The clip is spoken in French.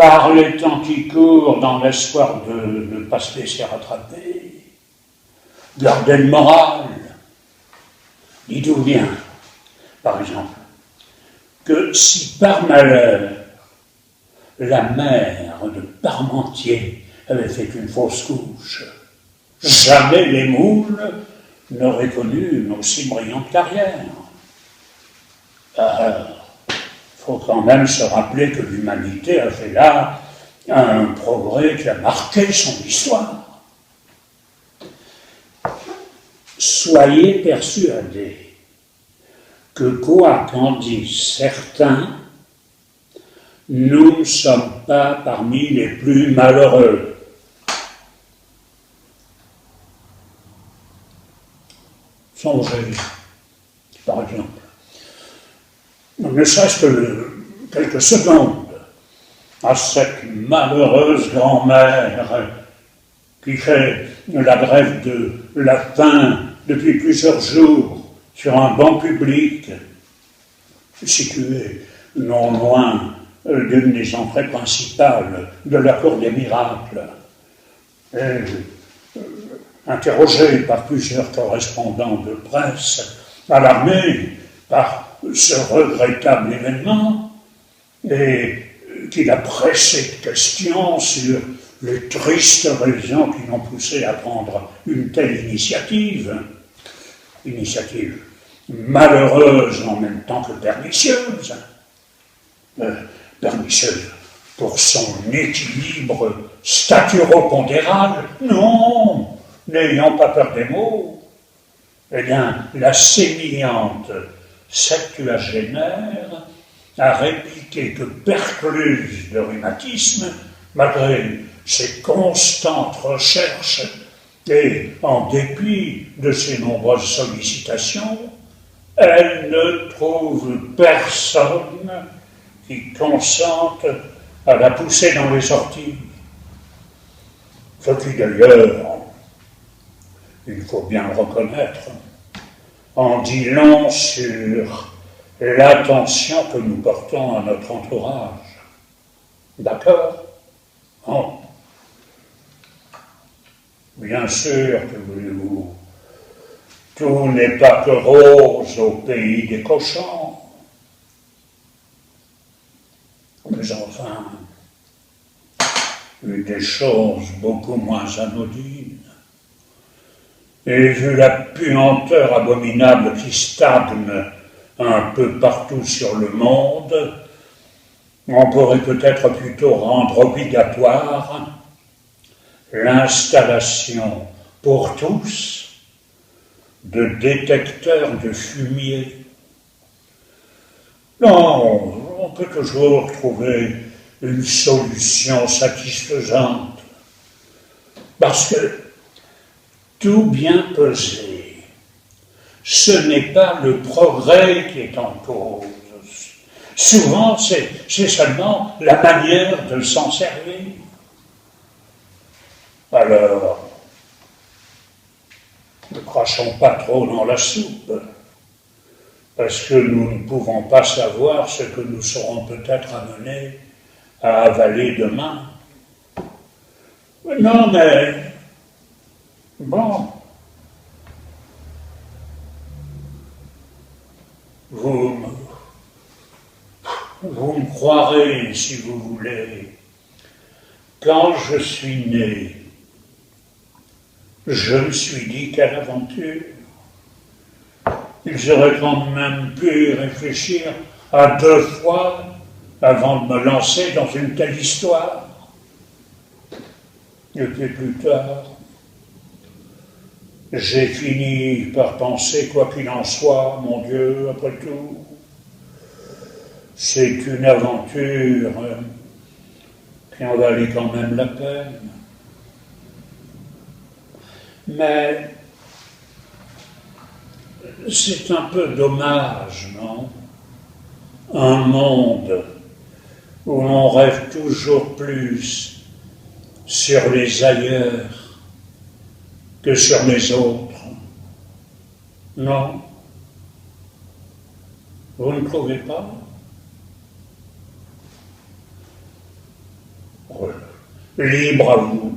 par les temps qui courent dans l'espoir de ne pas se laisser rattraper. Gardez le moral. Dites-vous bien, par exemple, que si par malheur la mère de Parmentier avait fait une fausse couche, jamais les moules n'auraient connu une aussi brillante carrière. Il faut quand même se rappeler que l'humanité a fait là un progrès qui a marqué son histoire. Soyez persuadés que quoi qu'en disent certains, nous ne sommes pas parmi les plus malheureux. Songez, par exemple, ne serait-ce que quelques secondes, à cette malheureuse grand-mère qui fait la grève de la faim depuis plusieurs jours sur un banc public, situé non loin d'une des entrées principales de la Cour des Miracles. Et, interrogée par plusieurs correspondants de presse, alarmée par ce regrettable événement, et qui l'a pressé de questions sur les tristes raisons qui l'ont poussé à prendre une telle initiative malheureuse en même temps que pernicieuse, pernicieuse pour son équilibre staturo-pondéral, non, n'ayant pas peur des mots, eh bien, la sémillante septuagénaire a répliqué que percluse de rhumatisme, malgré ses constantes recherches et en dépit de ses nombreuses sollicitations, elle ne trouve personne qui consente à la pousser dans les orties. Ce qui d'ailleurs, il faut bien le reconnaître, en dit long sur l'attention que nous portons à notre entourage. D'accord ? Oh. Bien sûr que voulez-vous, tout n'est pas que rose au pays des cochons. Mais enfin, vu des choses beaucoup moins anodines, et vu la puanteur abominable qui stagne un peu partout sur le monde, on pourrait peut-être plutôt rendre obligatoire l'installation pour tous de détecteurs de fumier. Non, on peut toujours trouver une solution satisfaisante, parce que tout bien pesé, ce n'est pas le progrès qui est en cause. Souvent, c'est seulement la manière de s'en servir. Alors, ne crachons pas trop dans la soupe, parce que nous ne pouvons pas savoir ce que nous serons peut-être amenés à avaler demain. Non, mais, bon, vous me croirez, si vous voulez, quand je suis né, je me suis dit quelle aventure. Ils auraient quand même pu réfléchir à 2 fois avant de me lancer dans une telle histoire. Et puis plus tard, j'ai fini par penser, quoi qu'il en soit, mon Dieu, après tout, c'est une aventure qui en valait quand même la peine. Mais c'est un peu dommage, non ? Un monde où l'on rêve toujours plus sur les ailleurs que sur les autres. Non ? Vous ne trouvez pas ? Libre à vous.